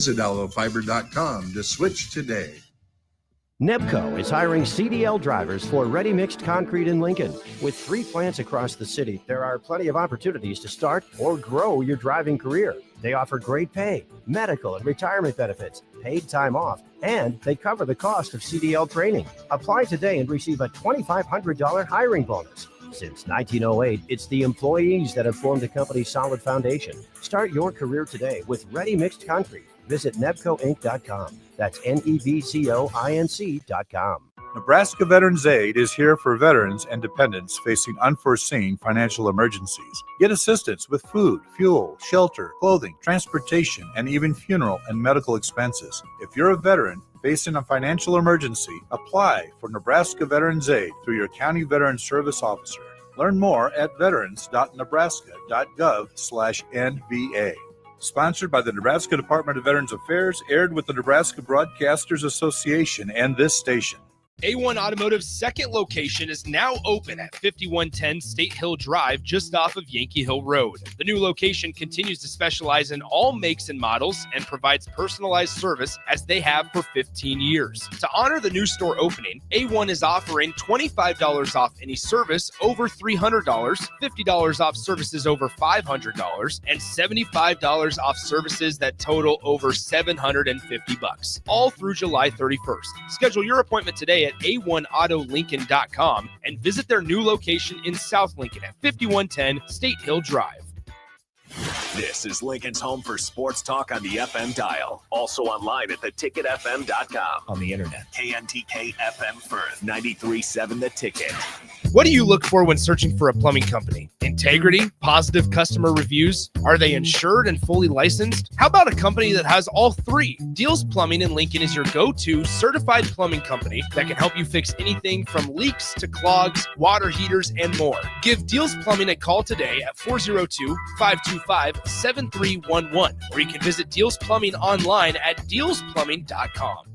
Visit allofiber.com to switch today. Nebco is hiring CDL drivers for ready-mixed concrete in Lincoln. With 3 plants across the city, there are plenty of opportunities to start or grow your driving career. They offer great pay, medical and retirement benefits, paid time off, and they cover the cost of CDL training. Apply today and receive a $2,500 hiring bonus. Since 1908, it's the employees that have formed the company's solid foundation. Start your career today with ready-mixed concrete. Visit nebcoinc.com. That's NEBCOINC.com. Nebraska Veterans Aid is here for veterans and dependents facing unforeseen financial emergencies. Get assistance with food, fuel, shelter, clothing, transportation, and even funeral and medical expenses. If you're a veteran facing a financial emergency, apply for Nebraska Veterans Aid through your county veteran service officer. Learn more at veterans.nebraska.gov/NVA. Sponsored by the Nebraska Department of Veterans Affairs, aired with the Nebraska Broadcasters Association and this station. A1 Automotive's second location is now open at 5110 State Hill Drive, just off of Yankee Hill Road. The new location continues to specialize in all makes and models and provides personalized service as they have for 15 years. To honor the new store opening, A1 is offering $25 off any service over $300, $50 off services over $500, and $75 off services that total over $750, all through July 31st. Schedule your appointment today at A1AutoLincoln.com and visit their new location in South Lincoln at 5110 State Hill Drive. This is Lincoln's home for sports talk on the FM dial. Also online at theticketfm.com. On the internet. KNTK FM Firth, 93.7 The Ticket. What do you look for when searching for a plumbing company? Integrity? Positive customer reviews? Are they insured and fully licensed? How about a company that has all three? Deals Plumbing in Lincoln is your go-to certified plumbing company that can help you fix anything from leaks to clogs, water heaters, and more. Give Deals Plumbing a call today at 402-525-7311, or you can visit Deals Plumbing online at dealsplumbing.com.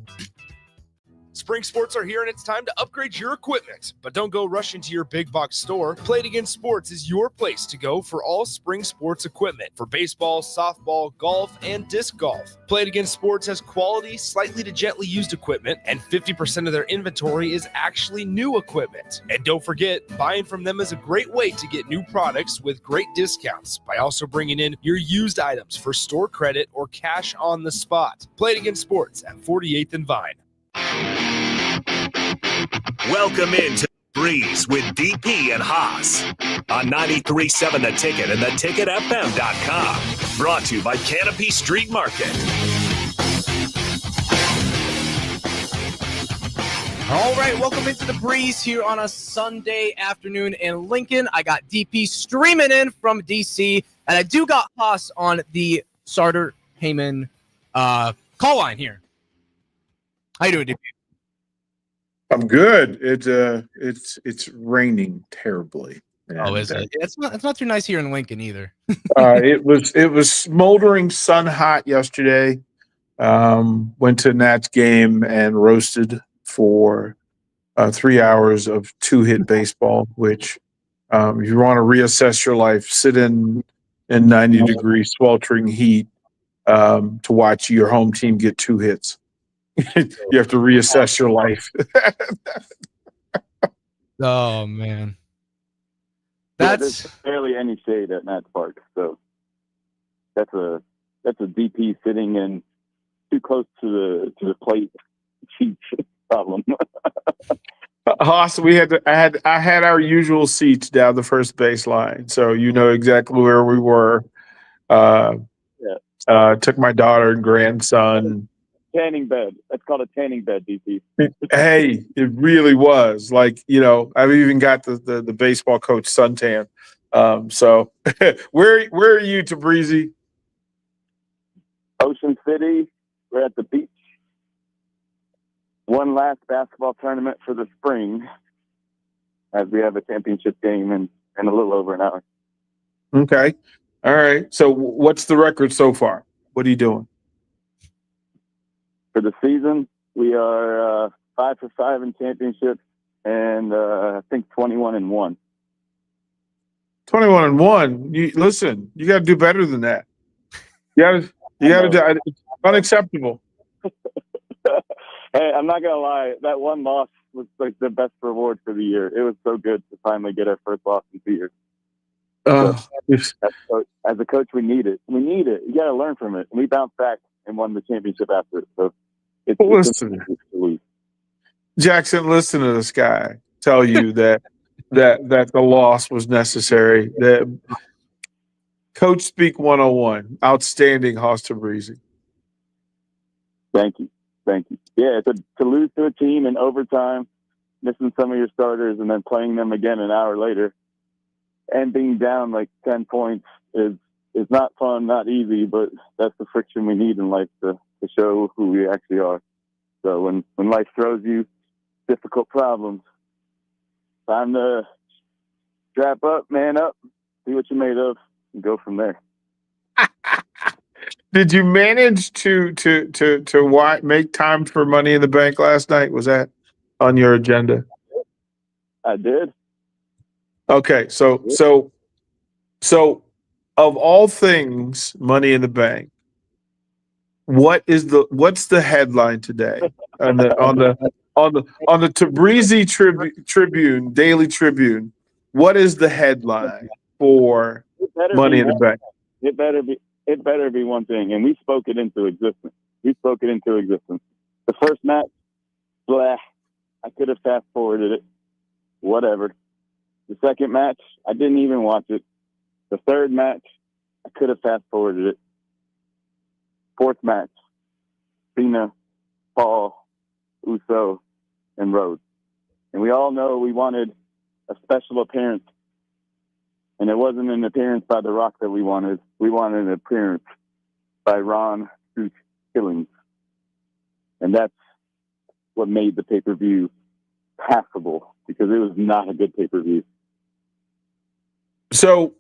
Spring sports are here and it's time to upgrade your equipment. But don't go rushing to your big box store. Play It Again Sports is your place to go for all spring sports equipment for baseball, softball, golf, and disc golf. Play It Again Sports has quality, slightly to gently used equipment, and 50% of their inventory is actually new equipment. And don't forget, buying from them is a great way to get new products with great discounts by also bringing in your used items for store credit or cash on the spot. Play It Again Sports at 48th and Vine. Welcome into Breeze with DP and Haas on 93.7 The Ticket and theticketfm.com. Brought to you by Canopy Street Market. All right, welcome into the Breeze here on a Sunday afternoon in Lincoln. I got DP streaming in from DC, and I do got Haas on the Sartor Heyman call line here. How you doing, DP? I'm good. It's raining terribly. Oh, is it? It's not too nice here in Lincoln either. It was smoldering sun hot yesterday. Went to Nats game and roasted for 3 hours of two-hit baseball, which if you want to reassess your life, sit in 90-degree sweltering heat to watch your home team get two hits. You have to reassess your life. Oh man, there's barely any shade at Nats Park, so that's a DP sitting in too close to the plate problem. Haas, I had our usual seats down the first baseline, so you know exactly where we were. Took my daughter and grandson. Tanning bed. That's called a tanning bed, DP. Hey, it really was. Like, you know, I've even got the baseball coach suntan. So where are you, Tabrizi? Ocean City. We're at the beach. One last basketball tournament for the spring, as we have a championship game in a little over an hour. Okay. All right. So what's the record so far? What are you doing? For the season, we are 5 for 5 in championships, and I think 21-1. 21-1. Listen, you got to do better than that. You got to do. Unacceptable. Hey, I'm not gonna lie. That one loss was like the best reward for the year. It was so good to finally get our first loss in 2 years. As a coach, we need it. We need it. You got to learn from it. We bounced back and won the championship after it. So Listen, Jackson, listen to this guy tell you that the loss was necessary. That Coach Speak 101, outstanding, Haas Tabrizi. Thank you. Yeah, to lose to a team in overtime, missing some of your starters, and then playing them again an hour later, and being down like 10 points is not fun, not easy, but that's the friction we need in life to show who we actually are. So when life throws you difficult problems, time to strap up, man up, see what you're made of, and go from there. Did you manage to make time for Money in the Bank last night? Was that on your agenda? I did. Okay, so of all things, Money in the Bank, what's the headline today on the Tabrizi Tribune, Daily Tribune? What is the headline for Money in the Bank? It better be one thing, and we spoke it into existence. The first match, blah, I could have fast forwarded it, whatever. The second match, I didn't even watch it. The third match, I could have fast forwarded it. Fourth match, Cena, Paul, Uso, and Rhodes. And we all know we wanted a special appearance. And it wasn't an appearance by The Rock that we wanted. We wanted an appearance by Ron Truth Killings. And that's what made the pay-per-view passable, because it was not a good pay-per-view. So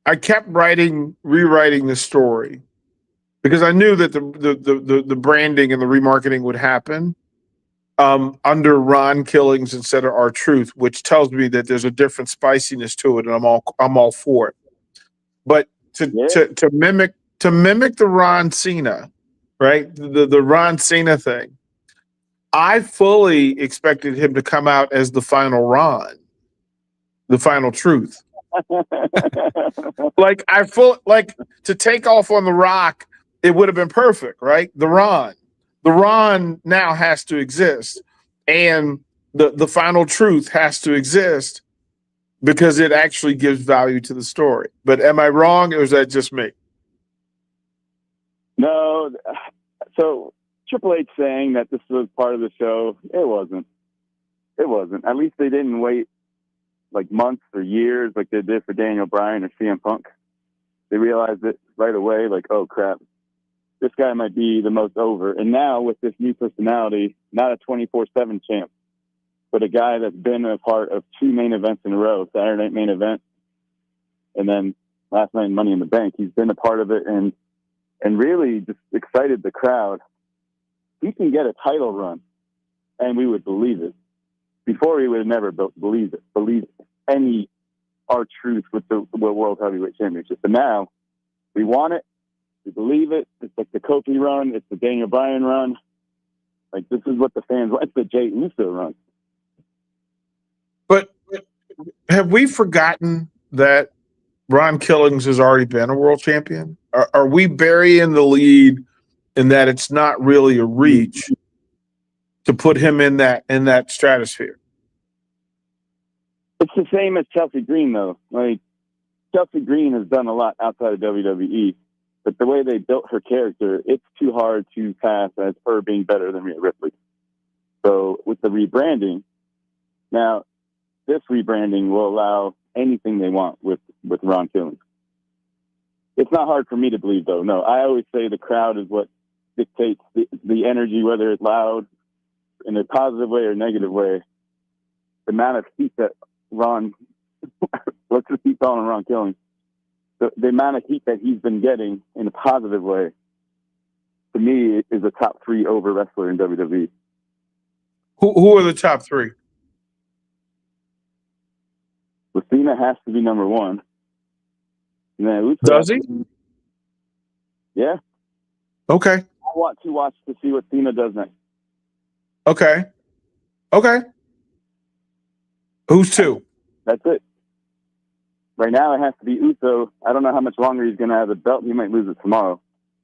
I kept rewriting the story because I knew that the branding and the remarketing would happen under Ron Killings instead of R-Truth, which tells me that there's a different spiciness to it, and I'm all for it. But to mimic the Ron Cena, right? The Ron Cena thing, I fully expected him to come out as the final Ron, the final Truth. To take off on The Rock, it would have been perfect, right? The Ron now has to exist, and the final Truth has to exist because it actually gives value to the story. But am I wrong, or is that just me? No. So Triple H saying that this was part of the show, it wasn't. At least they didn't wait like months or years like they did for Daniel Bryan or CM Punk. They realized it right away, like, oh crap, this guy might be the most over. And now with this new personality, not a 24/7 champ, but a guy that's been a part of 2 main events in a row, Saturday Night Main Event, and then last night Money in the Bank. He's been a part of it and really just excited the crowd. He can get a title run, and we would believe it. Before, we would have never believed any R-Truth with the World Heavyweight Championship. But now we want it. We believe it. It's like the Kofi run. It's the Daniel Bryan run. Like, this is what the fans want. It's the Jey Uso run. But have we forgotten that Ron Killings has already been a world champion? Are we burying the lead in that it's not really a reach to put him in that stratosphere? It's the same as Chelsea Green, though. Like, Chelsea Green has done a lot outside of WWE, but the way they built her character, it's too hard to pass as her being better than Rhea Ripley. So with the rebranding, now this rebranding will allow anything they want with Ron Killings. It's not hard for me to believe, though. No, I always say the crowd is what dictates the energy, whether it's loud in a positive way or negative way. The amount of heat that Ron, let's just keep calling him Ron Killings, the amount of heat that he's been getting in a positive way, to me, is a top 3 over wrestler in WWE. Who are the top 3? Cena has to be number 1. And then Uso does he? Yeah. Okay. I want to watch to see what Cena does next. Okay. Who's two? That's it. Right now, it has to be Uso. I don't know how much longer he's going to have the belt. He might lose it tomorrow.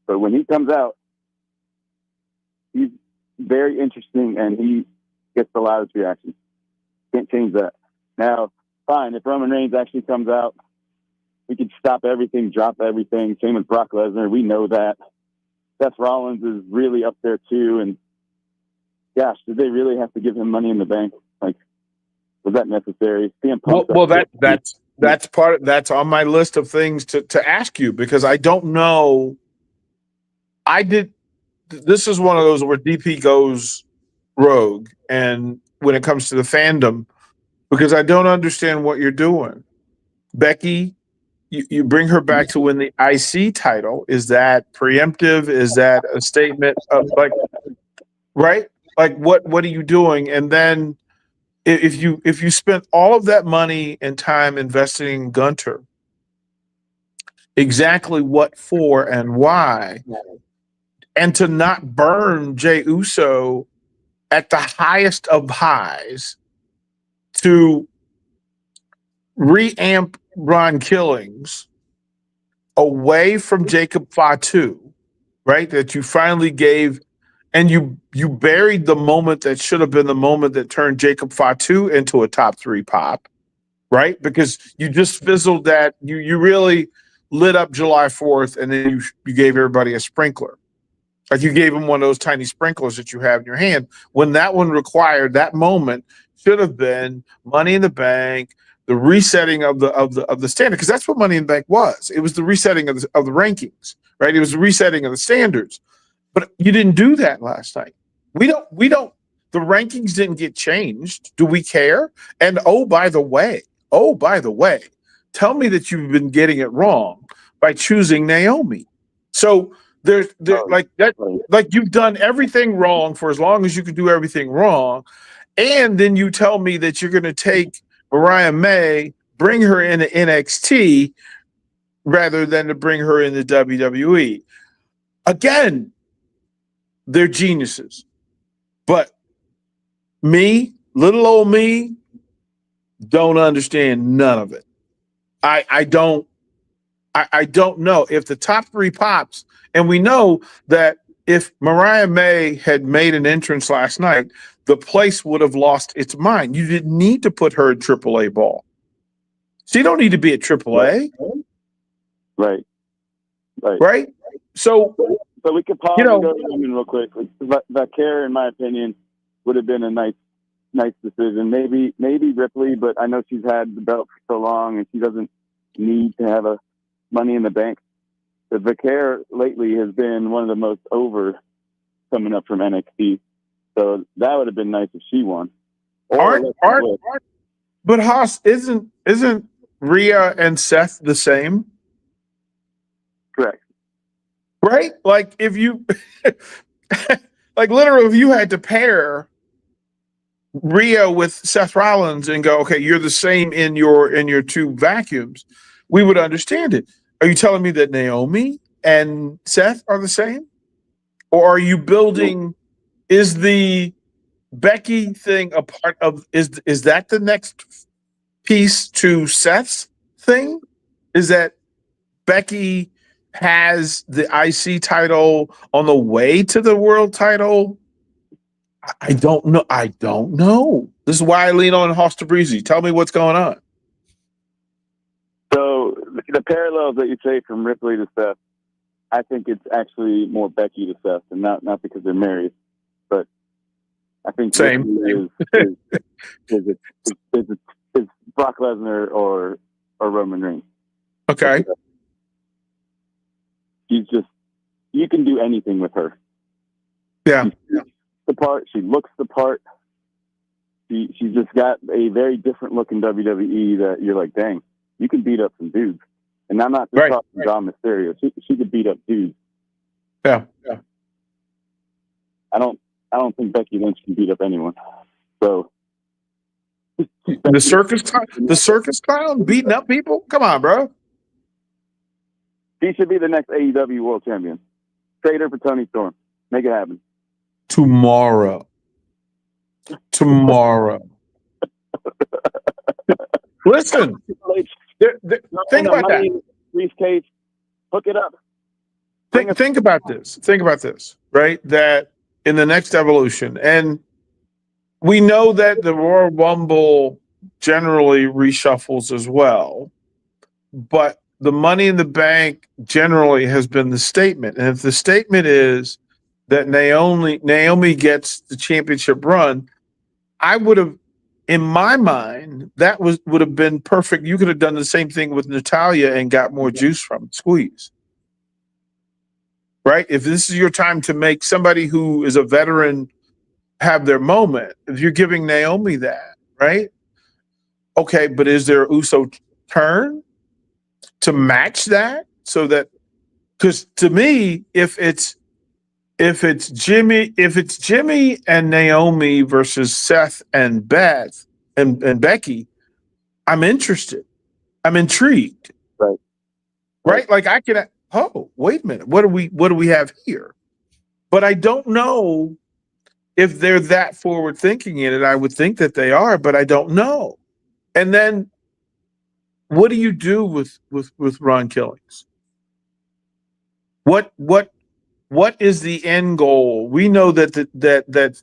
But when he comes out, he's very interesting, and he gets the loudest reaction. Can't change that. Now, fine, if Roman Reigns actually comes out, we could stop everything, drop everything. Same with Brock Lesnar. We know that. Seth Rollins is really up there, too. And, gosh, did they really have to give him Money in the Bank? Like, was that necessary? That's on my list of things to ask you, because I don't know. This is one of those where DP goes rogue, and when it comes to the fandom, because I don't understand what you're doing. Becky, you bring her back to win the IC title. Is that preemptive? Is that a statement of right? Like what are you doing? And then if you spent all of that money and time investing in Gunter, exactly what for and why, and to not burn Jey Uso at the highest of highs to reamp Ron Killings away from Jacob Fatu, right? That you finally gave, and you buried the moment that should have been the moment that turned Jacob Fatu into a top 3 pop, right? Because you just fizzled that. You really lit up July 4th, and then you gave everybody a sprinkler. Like you gave them one of those tiny sprinklers that you have in your hand, when that one required, that moment should have been Money in the Bank, the resetting of the standard, because that's what Money in the Bank was. It was the resetting of the rankings, right? It was the resetting of the standards. But you didn't do that last night. We don't. The rankings didn't get changed. Do we care? And by the way, tell me that you've been getting it wrong by choosing Naomi. So there's like that, like you've done everything wrong for as long as you can do everything wrong, and then you tell me that you're going to take Mariah May, bring her into NXT rather than to bring her into WWE. Again, they're geniuses, but little old me, don't understand none of it. I don't know if the top 3 pops. And we know that if Mariah May had made an entrance last night, the place would have lost its mind. You didn't need to put her in AAA ball. She don't need to be at AAA. Right. So we could pause and go to Roman real quick. Vaquer, in my opinion, would have been a nice decision. Maybe Ripley, but I know she's had the belt for so long and she doesn't need to have a Money in the Bank. The Vaquer lately has been one of the most over coming up from NXT. So that would have been nice if she won. But Haas, isn't Rhea and Seth the same? Correct. Right? Like if you like literally if you had to pair Rhea with Seth Rollins and go, okay, you're the same in your 2 vacuums, we would understand it. Are you telling me that Naomi and Seth are the same? Or are you building, is the Becky thing a part of, is that the next piece to Seth's thing? Is that Becky has the IC title on the way to the world title? I don't know. This is why I lean on Hosta Breezy. Tell me what's going on. So the parallels that you say from Ripley to Seth, I think it's actually more Becky to Seth, and not because they're married, but I think same is Brock Lesnar or Roman Reigns. Okay. You can do anything with her. Yeah. The part, she looks the part. She's just got a very different look in WWE that you're like, dang, you can beat up some dudes. And I'm not just talking Dom Mysterio. She could beat up dudes. Yeah. I don't think Becky Lynch can beat up anyone. So the circus clown beating up people? Come on, bro. She should be the next AEW World Champion. Trade her for Tony Storm. Make it happen. Tomorrow. Listen, think about that. Briefcase, hook it up. Think about this. Think about this, right? That in the next evolution, and we know that the Royal Rumble generally reshuffles as well, but the Money in the Bank generally has been the statement. And if the statement is that Naomi gets the championship run, I would have, in my mind, that would have been perfect. You could have done the same thing with Natalya and got more juice from it, squeeze. Right? If this is your time to make somebody who is a veteran have their moment, if you're giving Naomi that, right? Okay, but is there a Uso turn to match that? So that, because to me, if it's Jimmy and Naomi versus Seth and Beth and Becky, I'm interested. I'm intrigued. Right? Like I can. Oh, wait a minute. What do we have here? But I don't know if they're that forward thinking in it. I would think that they are, but I don't know. And then what do you do with Ron Killings? What is the end goal? We know that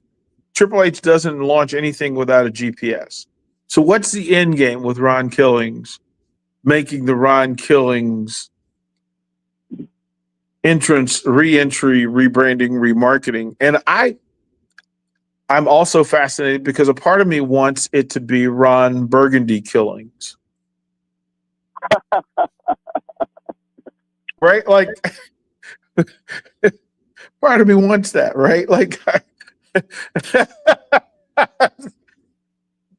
Triple H doesn't launch anything without a GPS. So what's the end game with Ron Killings, making the Ron Killings entrance, re-entry, rebranding, remarketing? And I'm also fascinated because a part of me wants it to be Ron Burgundy Killings. Right? Like part of me wants that, right? Like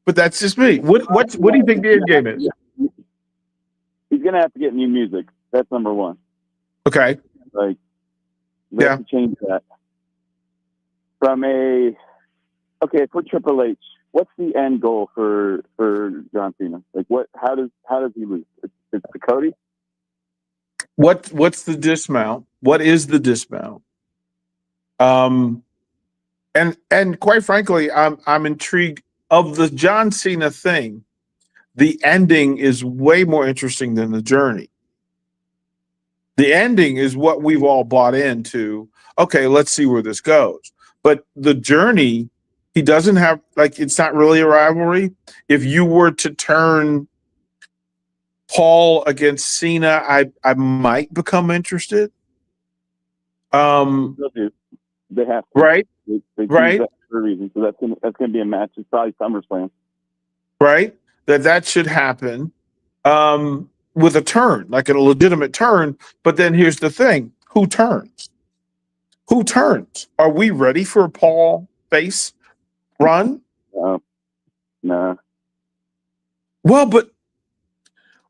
but that's just me. What do you think the end game is? He's gonna have to get new music. That's number one. Okay. Like, we have to change that. For Triple H, what's the end goal for John Cena? Like, how does he lose? It's the Cody. What's the dismount? What is the dismount? And quite frankly, I'm intrigued of the John Cena thing. The ending is way more interesting than the journey. The ending is what we've all bought into. Okay, let's see where this goes. But the journey, he doesn't have, like, it's not really a rivalry. If you were to turn Paul against Cena, I might become interested. They have to. Right. They right. That for a reason. So that's gonna be a match. It's probably SummerSlam. Right. That should happen. With a turn, like a legitimate turn. But then here's the thing: who turns? Who turns? Are we ready for a Paul face run? No. Well, but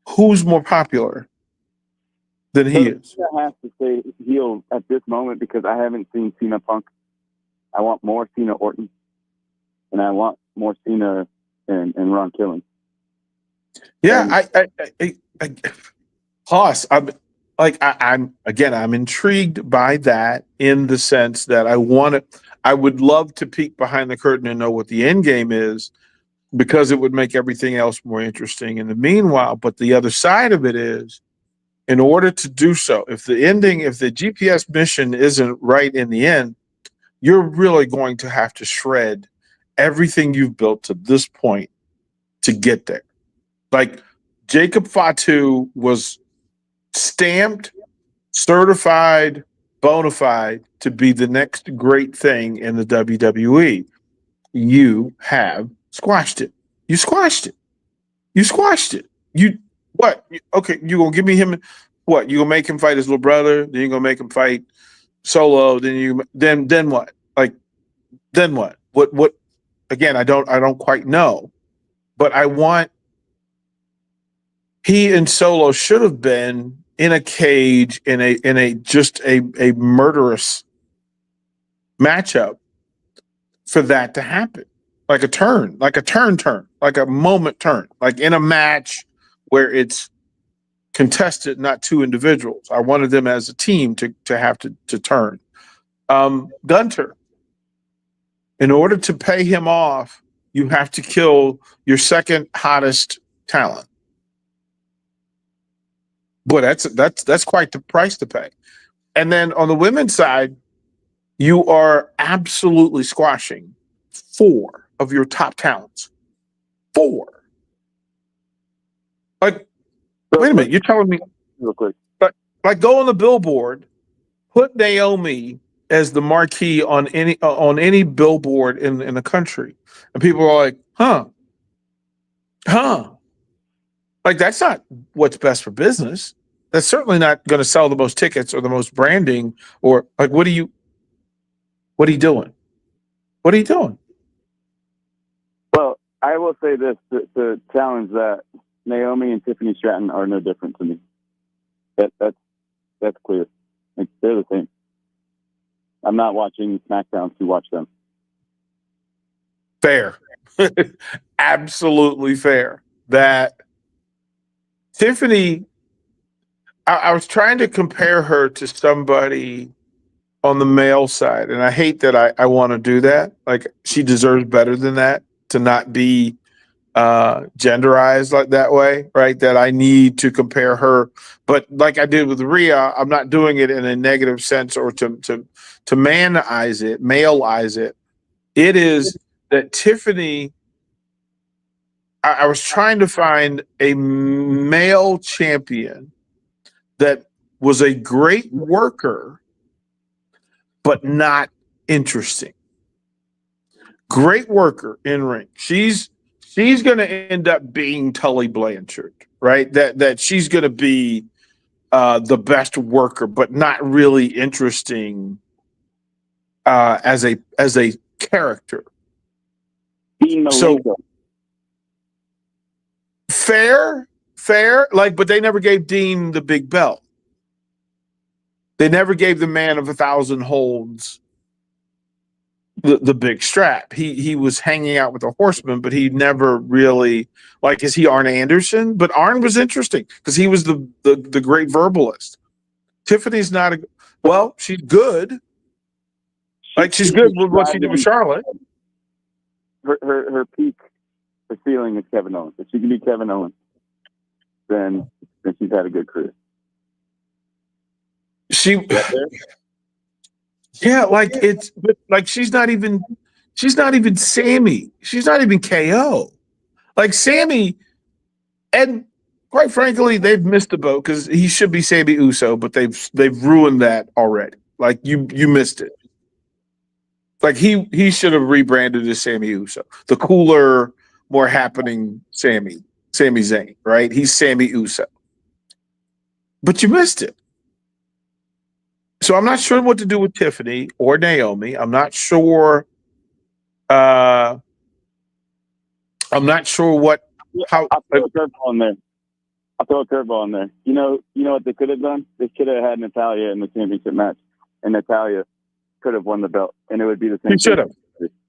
who's more popular than he is? I have to say heel at this moment because I haven't seen Cena Punk. I want more Cena Orton, and I want more Cena and Ron Killings. Yeah, Haas, I'm intrigued by that in the sense that I would love to peek behind the curtain and know what the end game is, because it would make everything else more interesting in the meanwhile. But the other side of it is, in order to do so, if the GPS mission isn't right in the end, you're really going to have to shred everything you've built to this point to get there. Like, Jacob Fatu was stamped, certified, bona fide to be the next great thing in the WWE. You have squashed it. You squashed it. Okay, you gonna give me him? What? You gonna make him fight his little brother? Then you gonna make him fight Solo? Then what? Like, then what? What? Again, I don't quite know, but I want. He and Solo should have been in a cage in a just a murderous matchup for that to happen. Like a turn, like a moment turn, like in a match where it's contested, not two individuals. I wanted them as a team to have to turn. Gunter, in order to pay him off, you have to kill your second hottest talent. Boy, that's quite the price to pay. And then on the women's side, you are absolutely squashing 4 of your top talents. 4. Like, wait a minute, you're telling me Real quick. like go on the billboard, put Naomi as the marquee on any billboard in the country, and people are like, huh. Like, that's not what's best for business. That's certainly not going to sell the most tickets or the most branding, or like, what are you doing? What are you doing? Well, I will say this to challenge that: Naomi and Tiffany Stratton are no different to me. That's clear. Like, they're the same. I'm not watching SmackDown to watch them. Fair. Absolutely fair. That Tiffany, I was trying to compare her to somebody on the male side, and I hate that I want to do that. Like, she deserves better than that, to not be genderized like that way, right? That I need to compare her, but like I did with Rhea, I'm not doing it in a negative sense or to manize it, male-ize it. It is that Tiffany, I was trying to find a male champion that was a great worker, but not interesting. Great worker in ring. She's going to end up being Tully Blanchard, right? That she's going to be the best worker, but not really interesting as a character. Dean Malenko. So fair, like, but they never gave Dean the big belt. They never gave the man of 1,000 holds the big strap. He was hanging out with the Horseman, but he never really, like, is he Arn Anderson? But Arn was interesting because he was the great verbalist. Tiffany's not she's good. Like, she's good with what she did with Charlotte. Her peak, her ceiling is Kevin Owens. If she can be Kevin Owens, then she's had a good career. Yeah, like, but like, she's not even Sammy. She's not even KO. Like, Sammy, and quite frankly, they've missed the boat because he should be Sammy Uso, but they've ruined that already. Like, you missed it. Like, he should have rebranded as Sammy Uso, the cooler, more happening Sami Zayn, right? He's Sammy Uso, but you missed it. So I'm not sure what to do with Tiffany or Naomi. I'm not sure. I'm not sure how. I'll throw a curveball in there. You know what they could have done? They could have had Natalya in the championship match, and Natalya could have won the belt, and it would be the same. She should have.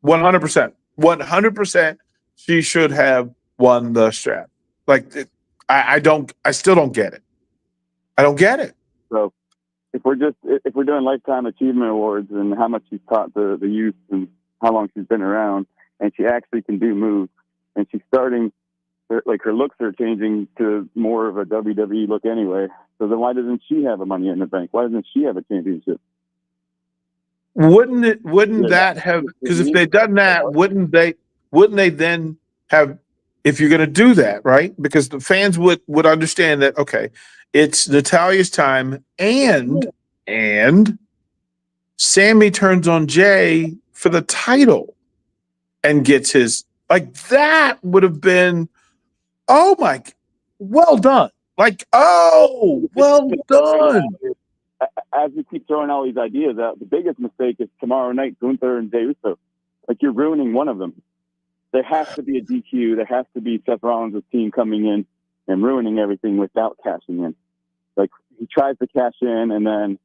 100%. 100%. She should have won the strap. Like, I still don't get it. I don't get it. So if we're doing lifetime achievement awards and how much she's taught the youth and how long she's been around, and she actually can do moves, and she's starting, like, her looks are changing to more of a WWE look anyway. So then why doesn't she have a Money in the Bank? Why doesn't she have a championship? Wouldn't that have, because if they'd done that, wouldn't they then have, if you're going to do that, right? Because the fans would understand that, okay, it's Natalya's time, and Sammy turns on Jay for the title and gets his, like, that would have been, oh my, well done. Like, oh, well done. As we keep throwing all these ideas out, the biggest mistake is tomorrow night, Gunther and Jey Uso. Like, you're ruining one of them. There has to be a DQ. There has to be Seth Rollins' team coming in and ruining everything without cashing in. Like, he tries to cash in, and then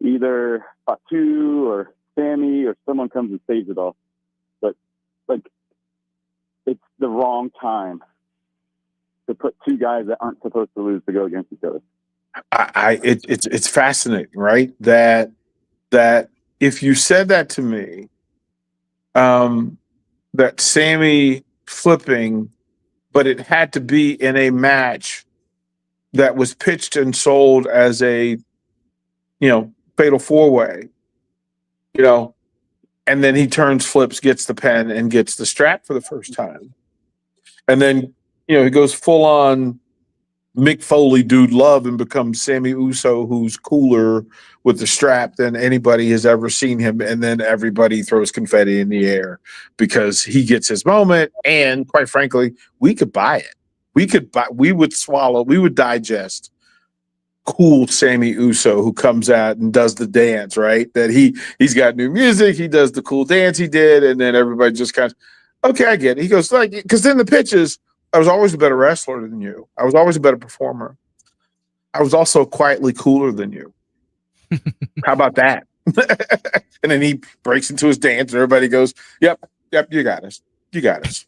either Fatu or Sammy or someone comes and saves it all. But, like, it's the wrong time to put two guys that aren't supposed to lose to go against each other. It's fascinating, right? That if you said that to me, that Sammy flipping, but it had to be in a match that was pitched and sold as a, fatal four-way, and then he turns, flips, gets the pen, and gets the strap for the first time. And then, he goes full on Mick Foley Dude Love and becomes Sammy Uso, who's cooler with the strap than anybody has ever seen him. And then everybody throws confetti in the air because he gets his moment. And quite frankly, we could buy it. We would digest cool Sammy Uso who comes out and does the dance, right? That he's got new music. He does the cool dance he did. And then everybody just kind of, okay, I get it. He goes because then the pitches, I was always a better wrestler than you. I was always a better performer. I was also quietly cooler than you. How about that? And then he breaks into his dance and everybody goes, yep, you got us. You got us.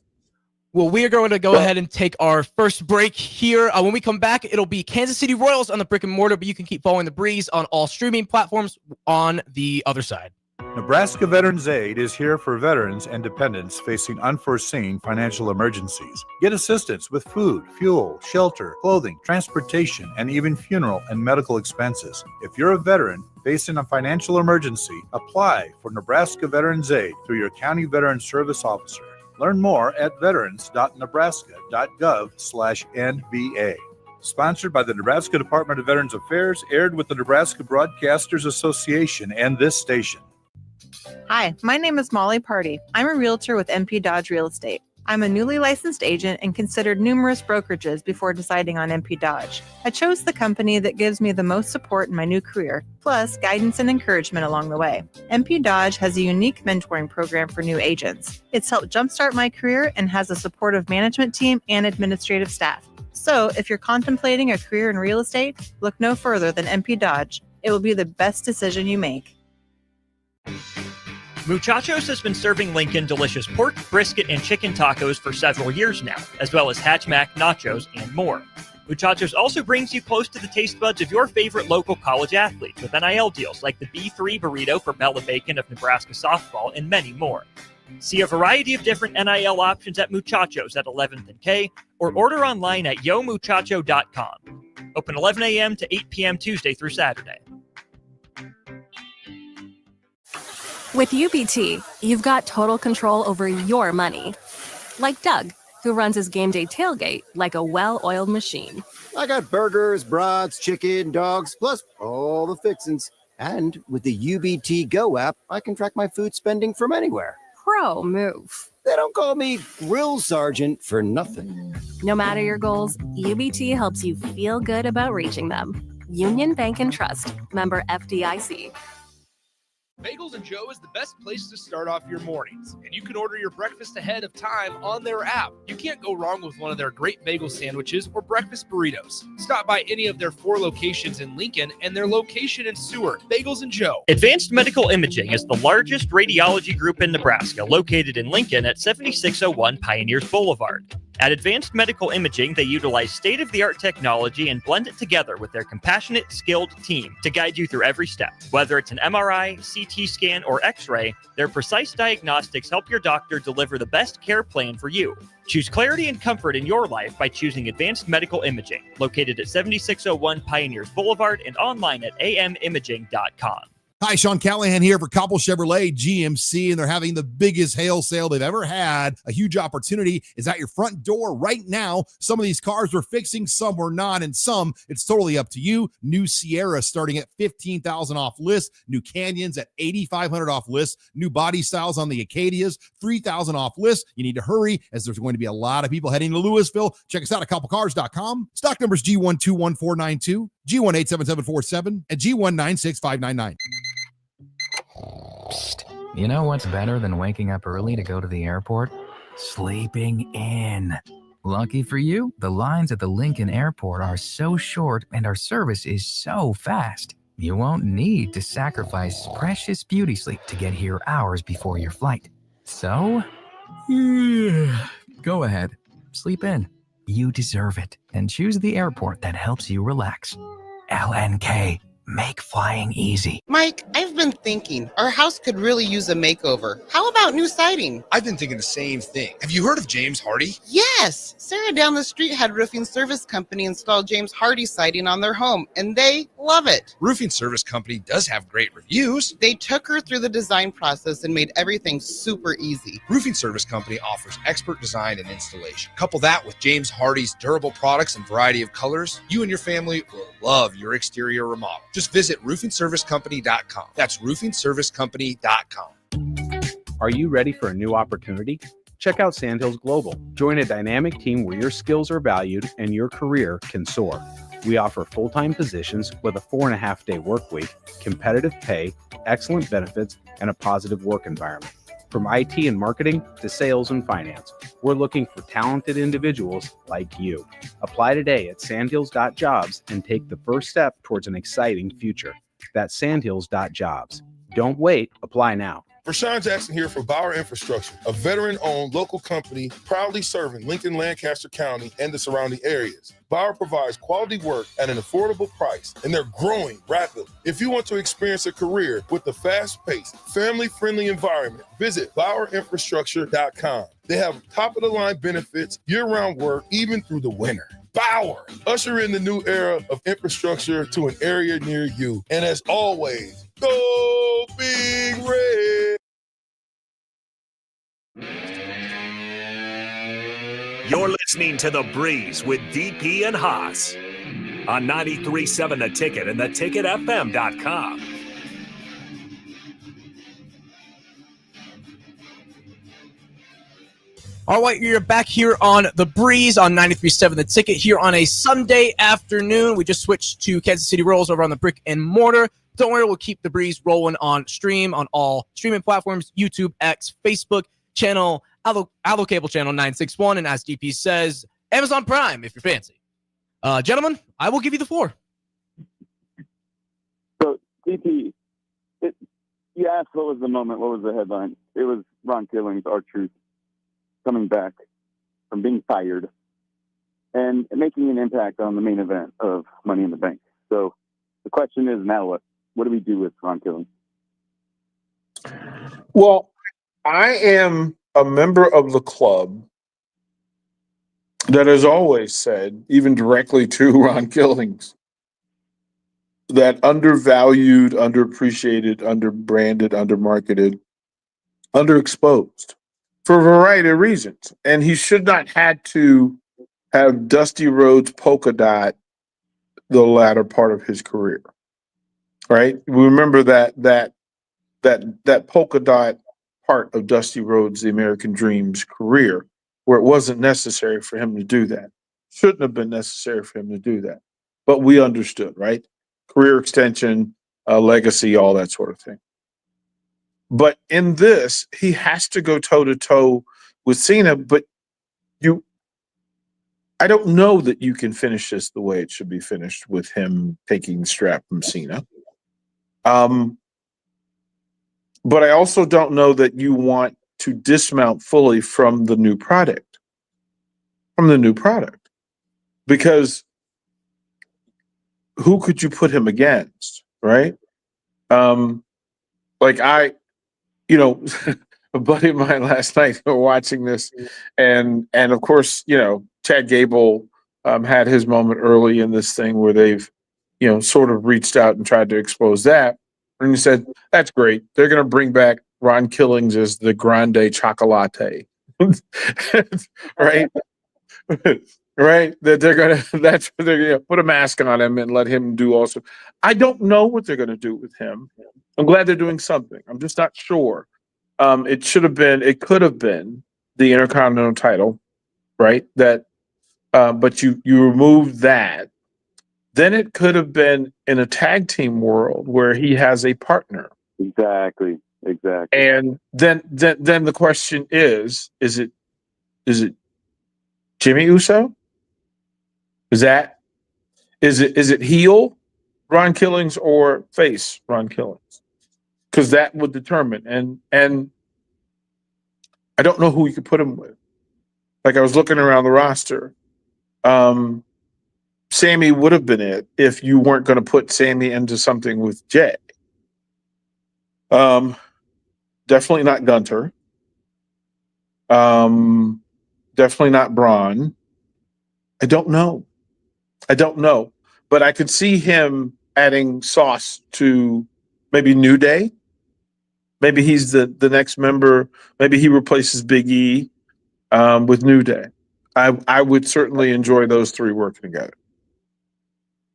Well, we are going to go ahead and take our first break here. When we come back, it'll be Kansas City Royals on the brick and mortar, but you can keep following the Breeze on all streaming platforms on the other side. Nebraska Veterans Aid is here for veterans and dependents facing unforeseen financial emergencies. Get assistance with food, fuel, shelter, clothing, transportation, and even funeral and medical expenses. If you're a veteran facing a financial emergency, apply for Nebraska Veterans Aid through your county veteran service officer. Learn more at veterans.nebraska.gov/NVA. Sponsored by the Nebraska Department of Veterans Affairs, aired with the Nebraska Broadcasters Association and this station. Hi, my name is Molly Party. I'm a realtor with MP Dodge Real Estate. I'm a newly licensed agent and considered numerous brokerages before deciding on MP Dodge. I chose the company that gives me the most support in my new career, plus guidance and encouragement along the way. MP Dodge has a unique mentoring program for new agents. It's helped jumpstart my career and has a supportive management team and administrative staff. So if you're contemplating a career in real estate, look no further than MP Dodge. It will be the best decision you make. Muchachos has been serving Lincoln delicious pork, brisket, and chicken tacos for several years now, as well as Hatch Mac, nachos, and more. Muchachos also brings you close to the taste buds of your favorite local college athletes with NIL deals like the B3 burrito for Bella Bacon of Nebraska softball and many more. See a variety of different NIL options at Muchachos at 11th and K or order online at yomuchacho.com. Open 11 a.m. to 8 p.m. Tuesday through Saturday. With UBT, you've got total control over your money. Like Doug, who runs his game day tailgate like a well-oiled machine. I got burgers, brats, chicken, dogs, plus all the fixins. And with the UBT Go app, I can track my food spending from anywhere. Pro move. They don't call me Grill Sergeant for nothing. No matter your goals, UBT helps you feel good about reaching them. Union Bank and Trust. Member FDIC. Bagels and Joe is the best place to start off your mornings, and you can order your breakfast ahead of time on their app. You can't go wrong with one of their great bagel sandwiches or breakfast burritos. Stop by any of their 4 locations in Lincoln and their location in Seward. Bagels and Joe. Advanced Medical Imaging is the largest radiology group in Nebraska, located in Lincoln at 7601 Pioneers Boulevard. At Advanced Medical Imaging, they utilize state-of-the-art technology and blend it together with their compassionate, skilled team to guide you through every step. Whether it's an MRI, CT scan, or X-ray, their precise diagnostics help your doctor deliver the best care plan for you. Choose clarity and comfort in your life by choosing Advanced Medical Imaging, located at 7601 Pioneers Boulevard and online at amimaging.com. Hi, Sean Callahan here for Cobble Chevrolet GMC, and they're having the biggest hail sale they've ever had. A huge opportunity is at your front door right now. Some of these cars we're fixing, some we're not, and some it's totally up to you. New Sierra starting at $15,000 off list. New Canyons at $8,500 off list. New body styles on the Acadias, $3,000 off list. You need to hurry as there's going to be a lot of people heading to Louisville. Check us out at cobblecars.com. Stock numbers G1214492, G1877747, and G1965599. Psst. You know what's better than waking up early to go to the airport? Sleeping in. Lucky for you, the lines at the Lincoln Airport are so short and our service is so fast. You won't need to sacrifice precious beauty sleep to get here hours before your flight. So, go ahead, sleep in. You deserve it, and choose the airport that helps you relax. LNK. Make flying easy. Mike, I've been thinking our house could really use a makeover. How about new siding? I've been thinking the same thing. Have you heard of James Hardy? Yes! Sarah down the street had Roofing Service Company install James Hardy siding on their home, and they love it. Roofing Service Company does have great reviews. They took her through the design process and made everything super easy. Roofing Service Company offers expert design and installation. Couple that with James Hardy's durable products and variety of colors, you and your family will love your exterior remodel. Just visit roofingservicecompany.com. That's roofingservicecompany.com. Are you ready for a new opportunity? Check out Sandhills Global. Join a dynamic team where your skills are valued and your career can soar. We offer full-time positions with a 4.5-day work week, competitive pay, excellent benefits, and a positive work environment. From IT and marketing to sales and finance, we're looking for talented individuals like you. Apply today at sandhills.jobs and take the first step towards an exciting future. That's sandhills.jobs. Don't wait. Apply now. Rashawn Jackson here for Bauer Infrastructure, a veteran-owned local company proudly serving Lincoln, Lancaster County, and the surrounding areas. Bauer provides quality work at an affordable price, and they're growing rapidly. If you want to experience a career with a fast-paced, family-friendly environment, visit BauerInfrastructure.com. They have top-of-the-line benefits, year-round work, even through the winter. Bauer, usher in the new era of infrastructure to an area near you. And as always, go Big Red! You're listening to The Breeze with DP and Haas on 93.7 The Ticket and theticketfm.com. All right, you're back here on The Breeze on 93.7 The Ticket here on a Sunday afternoon. We just switched to Kansas City Royals over on the Brick and Mortar. Don't worry, we'll keep The Breeze rolling on all streaming platforms, YouTube, X, Facebook, channel, Allo Cable Channel 961, and as DP says, Amazon Prime if you're fancy. Gentlemen, I will give you the floor. So, DP, you asked what was the moment, what was the headline? It was Ron Killings, R-Truth, coming back from being fired and making an impact on the main event of Money in the Bank. So the question is now what? What do we do with Ron Killings? Well, I am a member of the club that has always said, even directly to Ron Killings, that undervalued, underappreciated, underbranded, undermarketed, underexposed for a variety of reasons. And he should not had to have Dusty Rhodes polka dot the latter part of his career. Right? We remember that polka dot part of Dusty Rhodes, the American Dream's career, where it wasn't necessary for him to do that. Shouldn't have been necessary for him to do that. But we understood, right? Career extension, legacy, all that sort of thing. But in this, he has to go toe-to-toe with Cena, but I don't know that you can finish this the way it should be finished with him taking the strap from Cena. But I also don't know that you want to dismount fully from the new product. Because who could you put him against, right? A buddy of mine last night, we were watching this, and of course, Chad Gable had his moment early in this thing where they've, sort of reached out and tried to expose that. And he said, that's great. They're going to bring back Ron Killings as the Grande Chocolate. Right? Right? That's what they're going to put a mask on him and let him do also. I don't know what they're going to do with him. I'm glad they're doing something. I'm just not sure. It could have been the Intercontinental title, right? But you removed that. Then it could have been in a tag team world where he has a partner. Exactly. And then the question is it Jimmy Uso? Is it heel Ron Killings or face Ron Killings? Because that would determine. And I don't know who you could put him with. Like, I was looking around the roster, Sammy would have been it if you weren't going to put Sammy into something with Jay. Definitely not Gunter. Definitely not Braun. I don't know, but I could see him adding Sauce to maybe New Day. Maybe he's the next member. Maybe he replaces Big E with New Day. I would certainly enjoy those three working together.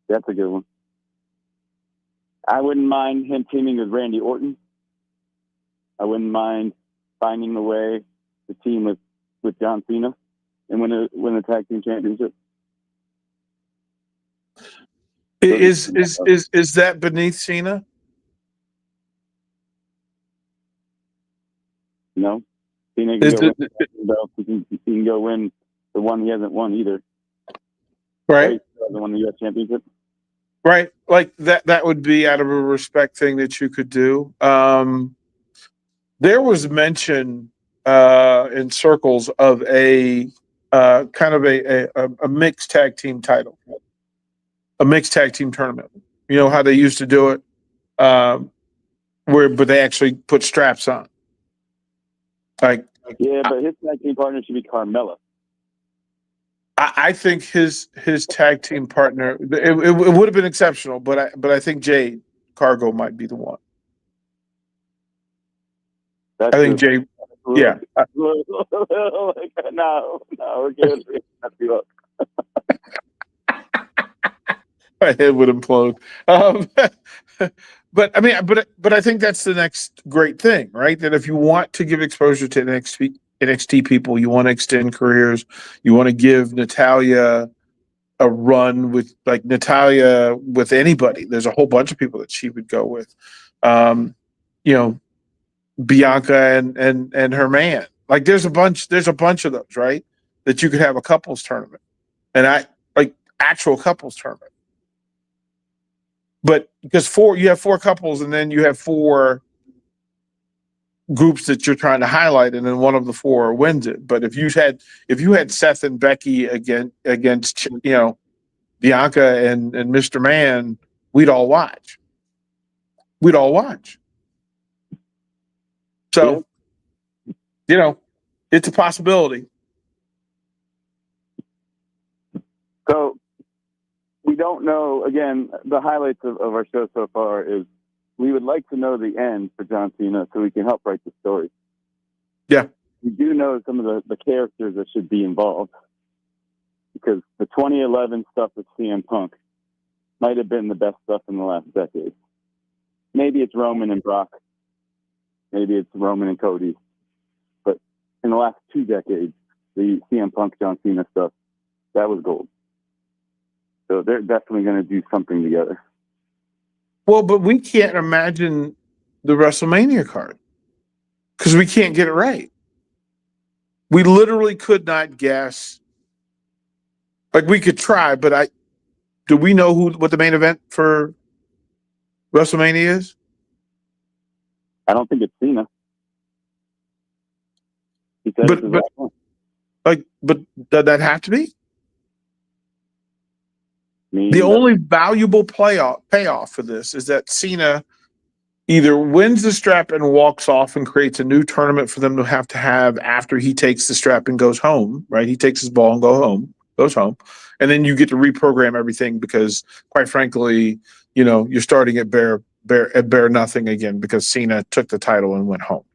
That's a good one. I wouldn't mind him teaming with Randy Orton. I wouldn't mind finding a way to team with John Cena and win the tag team championship. Is that beneath Cena? No. Cena can go win the belt. He can go win the one he hasn't won either. Right. The one the U.S. championship. Right. Like that would be out of a respect thing that you could do. There was mention in circles of a kind of a mixed tag team title, a mixed tag team tournament. You know how they used to do it, but they actually put straps on. Like, yeah, but his tag team partner should be Carmella. I think his tag team partner it would have been exceptional, but I think Jade Cargo might be the one. I think Jay. Yeah. No, we're good. My head would implode. But I mean, but I think that's the next great thing, right? That if you want to give exposure to NXT people, you want to extend careers, you want to give Natalya a run with Natalya with anybody. There's a whole bunch of people that she would go with. Bianca and her man. Like there's a bunch of those, right? That you could have a couples tournament. And actual couples tournament. But because you have four couples and then you have four groups that you're trying to highlight, and then one of the four wins it. But if you had Seth and Becky against Bianca and Mr. Man, we'd all watch. So, it's a possibility. So we don't know. Again, the highlights of our show so far is we would like to know the end for John Cena so we can help write the story. Yeah. We do know some of the characters that should be involved because the 2011 stuff with CM Punk might have been the best stuff in the last decade. Maybe it's Roman and Brock. Maybe it's Roman and Cody. But in the last 2 decades, the CM Punk, John Cena stuff, that was gold. So they're definitely going to do something together. Well, but we can't imagine the WrestleMania card because we can't get it right. We literally could not guess. Like we could try, but do we know what the main event for WrestleMania is? I don't think it's Cena. He said but does that have to be? The only valuable payoff for this is that Cena either wins the strap and walks off and creates a new tournament for them to have after he takes the strap and goes home, right? He takes his ball and goes home. And then you get to reprogram everything because, quite frankly, you're starting at bare nothing again because Cena took the title and went home,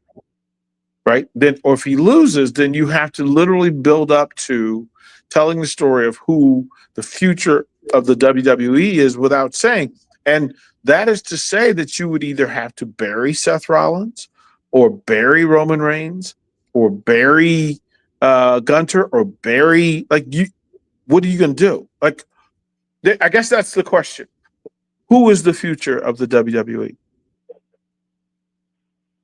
right? Then, or if he loses, then you have to literally build up to telling the story of who the future of the WWE is without saying. And that is to say that you would either have to bury Seth Rollins or bury Roman Reigns or bury Gunter or bury what are you going to do? I guess that's the question. Who is the future of the WWE?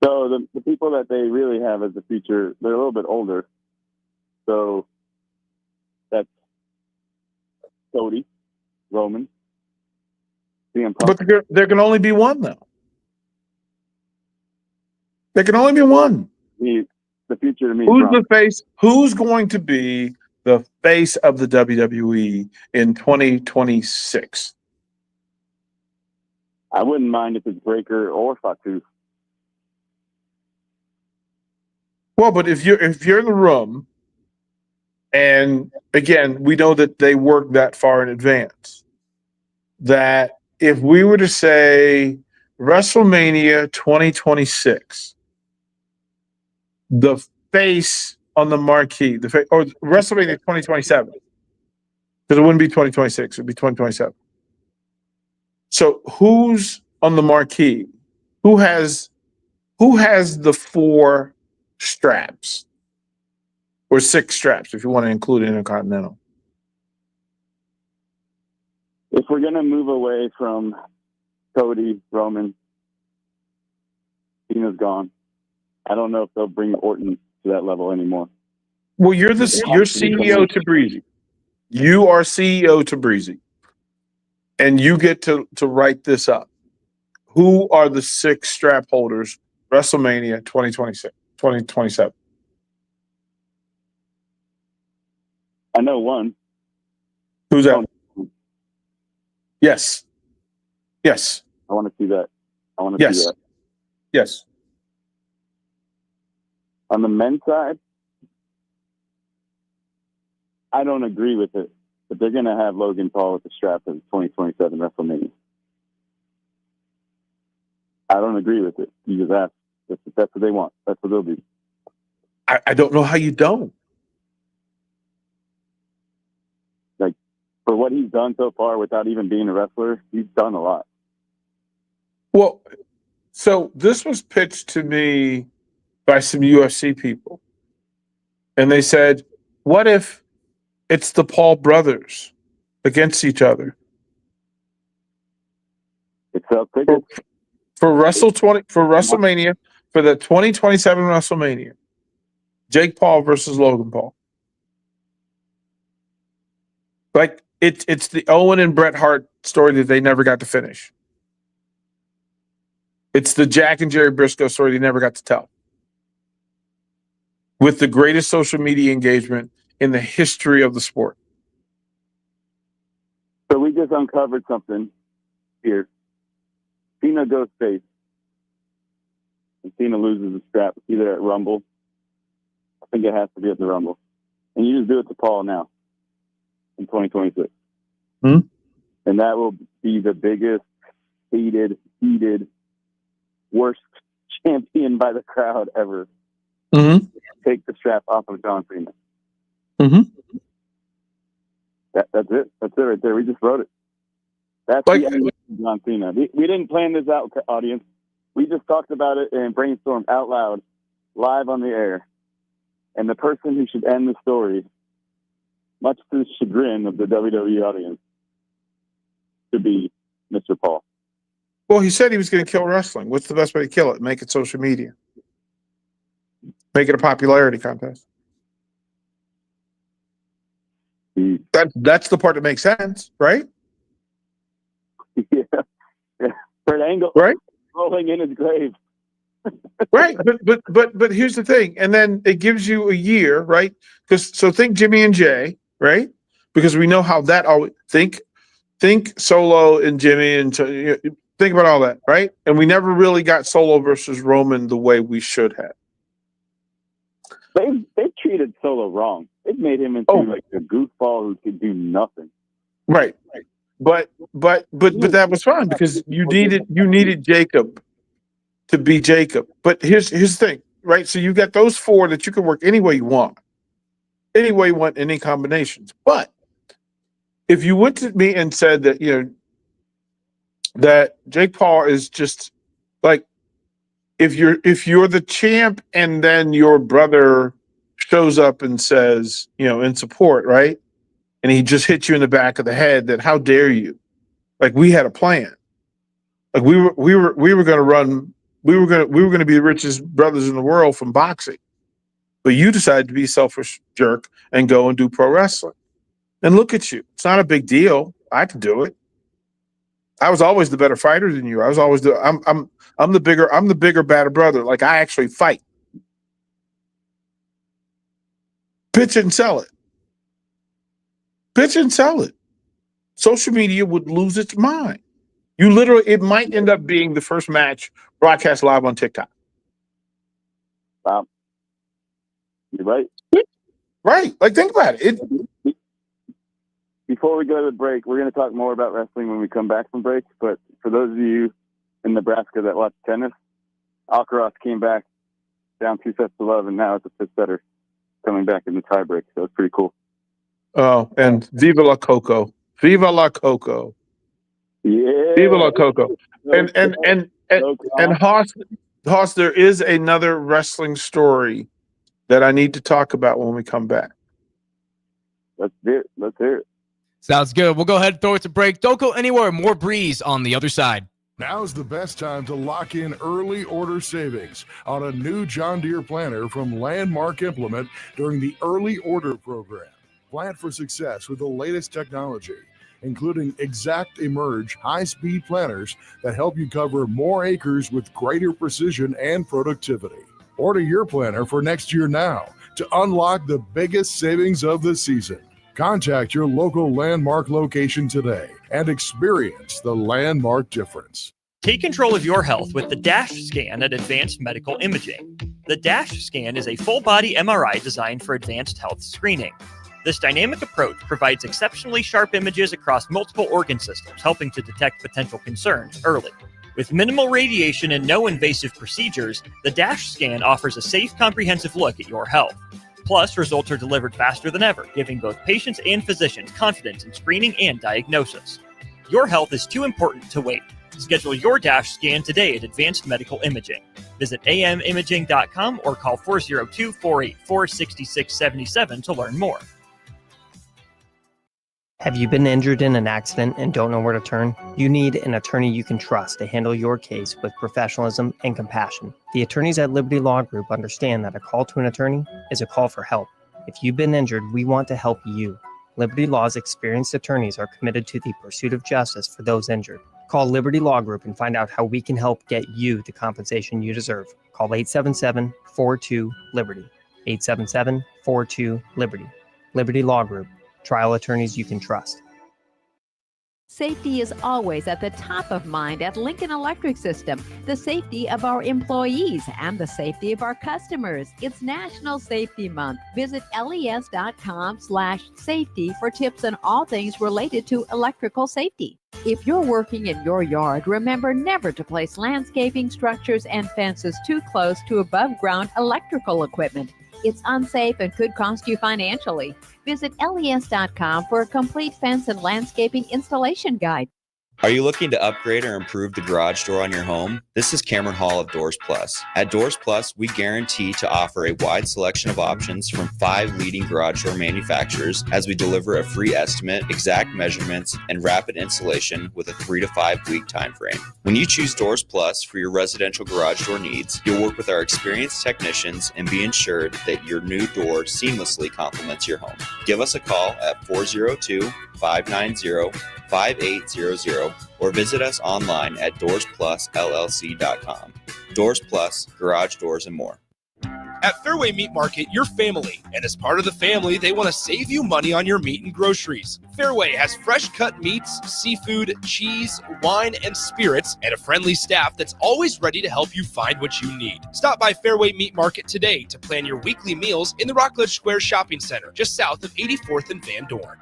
So the people that they really have as the future, they're a little bit older. So that's Cody, Roman, CM Punk. But there can only be one, though. There can only be one. The future to me. Who's the face? Who's going to be the face of the WWE in 2026? I wouldn't mind if it's Breaker or Fatu. Well, but if you're in the room, and again, we know that they work that far in advance, that if we were to say WrestleMania 2026, the face on the marquee, or WrestleMania 2027, because it wouldn't be 2026, it'd be 2027. So who's on the marquee? Who has the 4 straps? Or 6 straps, if you want to include Intercontinental. If we're going to move away from Cody, Roman, Cena's gone. I don't know if they'll bring Orton to that level anymore. Well, you're CEO to Breezy. You are CEO to Breezy. And you get to write this up. Who are the 6 strap holders WrestleMania 2027? I know one. Who's that? Yes. I want to see that. See that. Yes. On the men's side, I don't agree with it, but they're going to have Logan Paul with the strap in 2027 WrestleMania. I don't agree with it. You just ask. That's what they want. That's what they'll do. I don't know how you don't. Like, for what he's done so far without even being a wrestler, he's done a lot. Well, so this was pitched to me by some UFC people. And they said, what if it's the Paul brothers against each other? It's up tickets. For WrestleMania, for the 2027 WrestleMania, Jake Paul versus Logan Paul. Like it's the Owen and Bret Hart story that they never got to finish. It's the Jack and Jerry Briscoe story they never got to tell. With the greatest social media engagement in the history of the sport. So we just uncovered something here. Cena goes face. And Cena loses the strap either at Rumble. I think it has to be at the Rumble. And you just do it to Paul now in 2026. Hmm? And that will be the biggest, heated, worst champion by the crowd ever. Mm-hmm. Take the strap off of John Cena. Mm-hmm. That's it. That's it right there. We just wrote it. That's the end of John Cena. We didn't plan this out, audience. We just talked about it and brainstormed out loud, live on the air. And the person who should end the story, much to the chagrin of the WWE audience, should be Mr. Paul. Well, he said he was going to kill wrestling. What's the best way to kill it? Make it social media. Make it a popularity contest. That's the part that makes sense, right? Yeah. Kurt Angle, right? Rolling in his grave. Right, but here's the thing, and then it gives you a year, right? So think Jimmy and Jay, right? Because we know how that always think Solo and Jimmy and think about all that, right? And we never really got Solo versus Roman the way we should have. They treated Solo wrong. It made him into like a goofball who could do nothing. Right. But that was fine because you needed Jacob to be Jacob. But here's the thing, right? So you got those 4 that you can work any way you want. Any way you want, any combinations. But if you went to me and said that, that Jake Paul is just like, if you're the champ and then your brother shows up and says, in support, right? And he just hits you in the back of the head, that how dare you? Like, we had a plan. Like we were going to be the richest brothers in the world from boxing. But you decided to be a selfish jerk and go and do pro wrestling. And look at you. It's not a big deal. I can do it. I was always the better fighter than you. I was always I'm the bigger, badder brother. Like, I actually fight. Pitch it and sell it. pitch and sell it. Social media would lose its mind. It might end up being the first match broadcast live on TikTok. Wow. You're right. Right. Like, think about it. Before we go to the break, we're going to talk more about wrestling when we come back from break. But for those of you in Nebraska that watch tennis, Alcaraz came back down 2-0, and now it's a fifth setter coming back in the tiebreak. So it's pretty cool. Oh, and Viva la Coco. Viva la Coco. Yeah. Viva la Coco. And Hoss, there is another wrestling story that I need to talk about when we come back. Let's hear it. Sounds good. We'll go ahead and throw it to break. Don't go anywhere. More Breeze on the other side. Now's the best time to lock in early order savings on a new John Deere planter from Landmark Implement during the early order program. Plan for success with the latest technology, including Exact Emerge high-speed planters that help you cover more acres with greater precision and productivity. Order your planter for next year now to unlock the biggest savings of the season. Contact your local Landmark location today and experience the Landmark difference. Take control of your health with the DASH scan at Advanced Medical Imaging. The DASH scan is a full-body MRI designed for advanced health screening. This dynamic approach provides exceptionally sharp images across multiple organ systems, helping to detect potential concerns early. With minimal radiation and no invasive procedures, the DASH scan offers a safe, comprehensive look at your health. Plus, results are delivered faster than ever, giving both patients and physicians confidence in screening and diagnosis. Your health is too important to wait. Schedule your DASH scan today at Advanced Medical Imaging. Visit amimaging.com or call 402-484-6677 to learn more. Have you been injured in an accident and don't know where to turn? You need an attorney you can trust to handle your case with professionalism and compassion. The attorneys at Liberty Law Group understand that a call to an attorney is a call for help. If you've been injured, we want to help you. Liberty Law's experienced attorneys are committed to the pursuit of justice for those injured. Call Liberty Law Group and find out how we can help get you the compensation you deserve. Call 877-42-LIBERTY. 877-42-LIBERTY. Liberty Law Group. Trial attorneys you can trust. Safety is always at the top of mind at Lincoln Electric System. The safety of our employees and the safety of our customers. It's National Safety Month. Visit les.com/safety for tips on all things related to electrical safety. If you're working in your yard, remember never to place landscaping, structures, and fences too close to above-ground electrical equipment. It's unsafe and could cost you financially. Visit les.com for a complete fence and landscaping installation guide. Are you looking to upgrade or improve the garage door on your home? This is Cameron Hall of Doors Plus. At Doors Plus, we guarantee to offer a wide selection of options from 5 leading garage door manufacturers as we deliver a free estimate, exact measurements, and rapid installation with a 3 to 5 week time frame. When you choose Doors Plus for your residential garage door needs, you'll work with our experienced technicians and be ensured that your new door seamlessly complements your home. Give us a call at 402-590-5800 or visit us online at DoorsPlusLLC.com. Doors Plus, garage doors, and more. At Fairway Meat Market, you're family, and as part of the family, they want to save you money on your meat and groceries. Fairway has fresh cut meats, seafood, cheese, wine, and spirits, and a friendly staff that's always ready to help you find what you need. Stop by Fairway Meat Market today to plan your weekly meals in the Rockledge Square Shopping Center, just south of 84th and Van Dorn.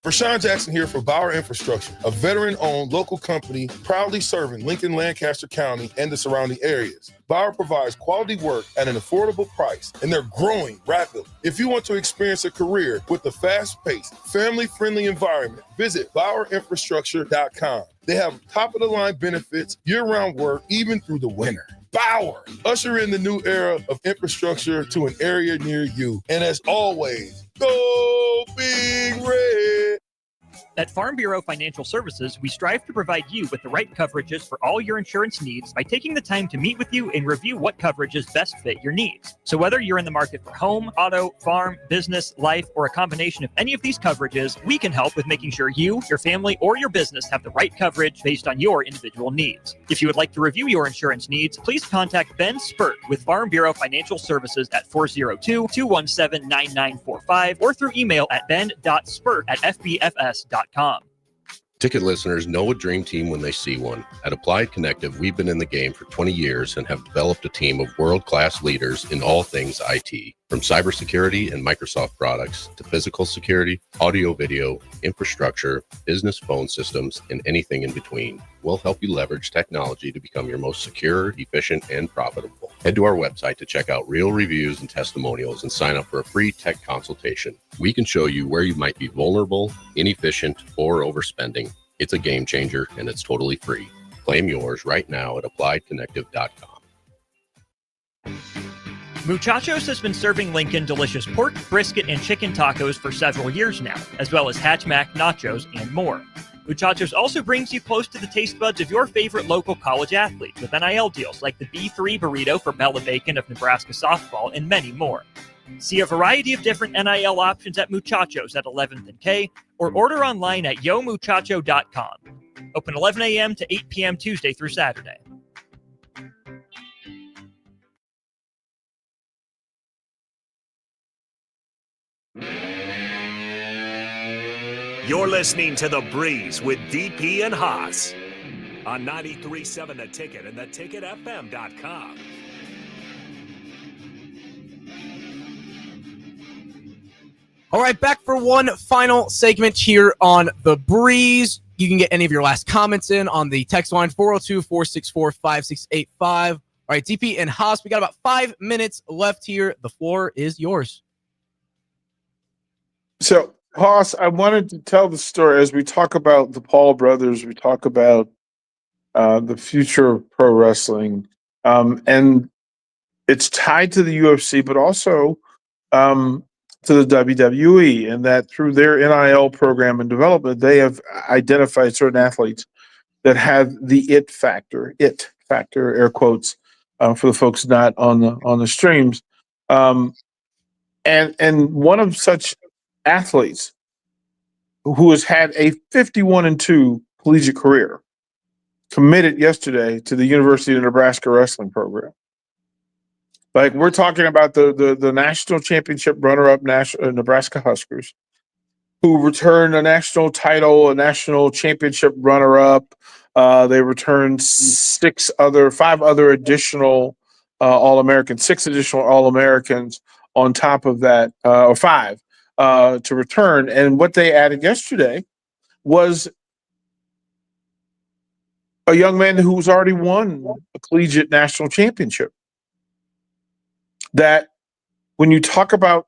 Rashawn Jackson here for Bauer Infrastructure, a veteran-owned local company proudly serving Lincoln, Lancaster County, and the surrounding areas. Bauer provides quality work at an affordable price, and they're growing rapidly. If you want to experience a career with a fast-paced, family-friendly environment, visit BauerInfrastructure.com. They have top-of-the-line benefits, year-round work, even through the winter. Bauer, usher in the new era of infrastructure to an area near you. And as always, go Big Red. At Farm Bureau Financial Services, we strive to provide you with the right coverages for all your insurance needs by taking the time to meet with you and review what coverages best fit your needs. So whether you're in the market for home, auto, farm, business, life, or a combination of any of these coverages, we can help with making sure you, your family, or your business have the right coverage based on your individual needs. If you would like to review your insurance needs, please contact Ben Spurt with Farm Bureau Financial Services at 402-217-9945 or through email at ben.spurt@fbfs.com. Ticket listeners know a dream team when they see one. At Applied Connective, we've been in the game for 20 years and have developed a team of world-class leaders in all things IT, from cybersecurity and Microsoft products to physical security, audio-video, infrastructure, business phone systems, and anything in between. We'll help you leverage technology to become your most secure, efficient, and profitable. Head to our website to check out real reviews and testimonials and sign up for a free tech consultation. We can show you where you might be vulnerable, inefficient, or overspending. It's a game changer, and it's totally free. Claim yours right now at appliedconnective.com. Muchachos has been serving Lincoln delicious pork, brisket, and chicken tacos for several years now, as well as Hatch Mac nachos and more. Muchachos also brings you close to the taste buds of your favorite local college athletes with NIL deals like the B3 burrito for Bella Bacon of Nebraska softball and many more. See a variety of different NIL options at Muchachos at 11th and K or order online at yomuchacho.com. Open 11 a.m. to 8 p.m. Tuesday through Saturday. You're listening to The Breeze with DP and Haas on 93.7 The Ticket and theticketfm.com. All right, back for one final segment here on The Breeze. You can get any of your last comments in on the text line 402-464-5685. All right, DP and Haas, we got about 5 minutes left here. The floor is yours. So, Haas, I wanted to tell the story as we talk about the Paul brothers, we talk about the future of pro wrestling. And it's tied to the UFC, but also to the WWE, and that through their NIL program and development, they have identified certain athletes that have the it factor, air quotes, for the folks not on the streams. And one of such athletes who has had a 51-2 collegiate career committed yesterday to the University of Nebraska wrestling program. Like, we're talking about the national championship runner-up Nebraska Huskers, who returned a national title, a national championship runner-up. They returned 5 other additional All-Americans, 6 additional All-Americans on top of that, or 5 to return. And what they added yesterday was a young man who's already won a collegiate national championship. That when you talk about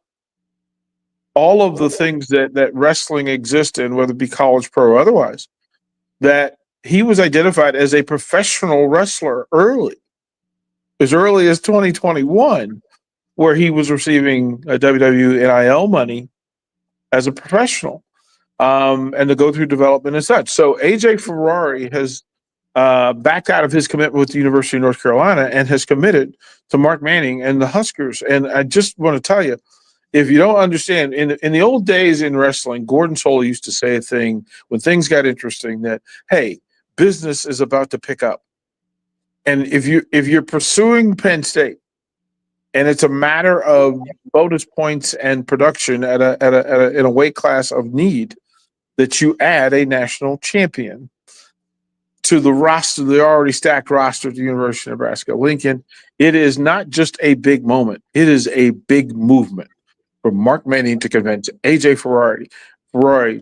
all of the things that wrestling exists in, whether it be college, pro, or otherwise, that he was identified as a professional wrestler as early as 2021, where he was receiving a WWE NIL money as a professional, and to go through development and such. So AJ Ferrari has backed out of his commitment with the University of North Carolina and has committed to Mark Manning and the Huskers. And I just want to tell you, if you don't understand, in the old days in wrestling, Gordon Solie used to say a thing when things got interesting that, hey, business is about to pick up. And if you're pursuing Penn State, and it's a matter of bonus points and production in a weight class of need, that you add a national champion to the roster, the already stacked roster at the University of Nebraska Lincoln. It is not just a big moment. It is a big movement for Mark Manning to convince AJ Ferrari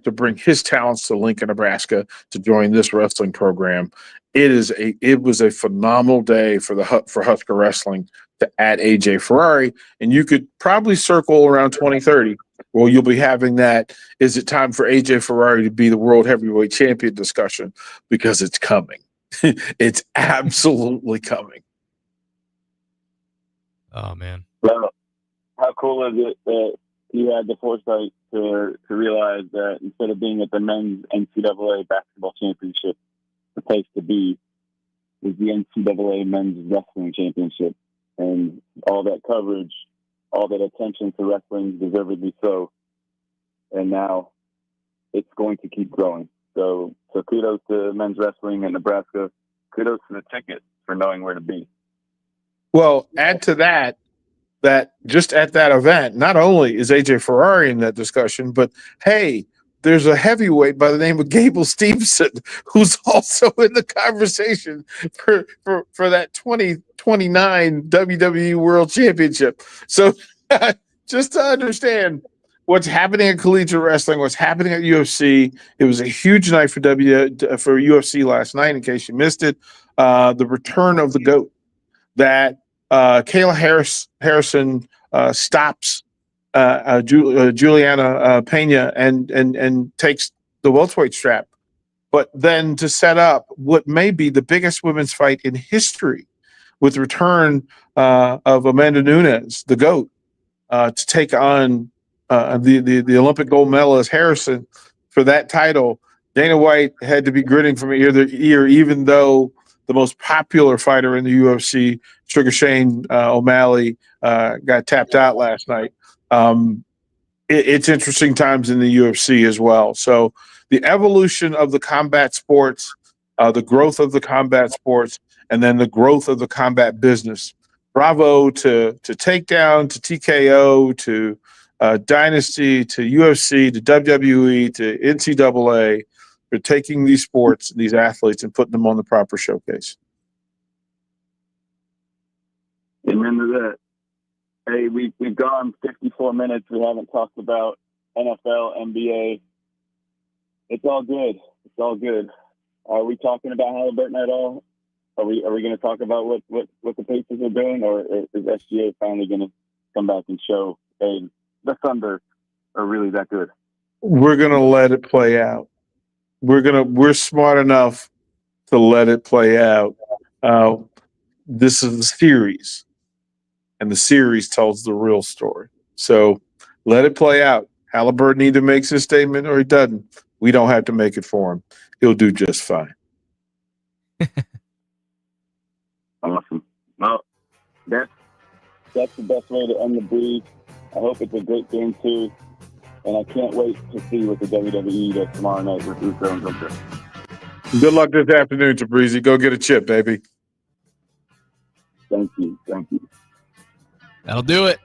to bring his talents to Lincoln, Nebraska to join this wrestling program. It was a phenomenal day for Husker wrestling to add AJ Ferrari, and you could probably circle around 2030. Well, you'll be having that. Is it time for AJ Ferrari to be the world heavyweight champion discussion? Because it's coming. It's absolutely coming. Oh, man. Well, how cool is it that he had the foresight to realize that instead of being at the men's NCAA basketball championship, the place to be is the NCAA men's wrestling championship. And all that coverage, all that attention to wrestling, deservedly so. And now it's going to keep growing. So kudos to men's wrestling in Nebraska. Kudos to the Ticket for knowing where to be. Well, add to that just at that event, not only is AJ Ferrari in that discussion, but hey, there's a heavyweight by the name of Gable Stevenson who's also in the conversation for that 2029 WWE World Championship. So just to understand what's happening at collegiate wrestling, what's happening at UFC, it was a huge night for UFC last night. In case you missed it, the return of the GOAT, that Kayla Harrison stops Juliana Pena and takes the welterweight strap, but then to set up what may be the biggest women's fight in history with the return of Amanda Nunes, the GOAT, to take on the Olympic gold medalist Harrison for that title. Dana White had to be grinning from ear to ear, even though the most popular fighter in the UFC, Sugar Shane O'Malley, got tapped out last night. It's interesting times in the UFC as well. So the evolution of the combat sports, the growth of the combat sports, and then the growth of the combat business. Bravo to Takedown, to TKO, to Dynasty, to UFC, to WWE, to NCAA for taking these sports, these athletes, and putting them on the proper showcase. Amen to that. Hey, we've gone 54 minutes. We haven't talked about NFL, NBA. It's all good. It's all good. Are we talking about Halliburton at all? Are we going to talk about what the Pacers are doing, or is SGA finally going to come back and show, hey, the Thunder are really that good? We're going to let it play out. We're smart enough to let it play out. This is the series, and the series tells the real story. So let it play out. Halliburton either makes his statement or he doesn't. We don't have to make it for him. He'll do just fine. Awesome. Well, that's the best way to end the breeze. I hope it's a great game too, and I can't wait to see what the WWE does tomorrow night with Uso and Gunther. Good luck this afternoon, Tabrizi. Go get a chip, baby. Thank you. That'll do it.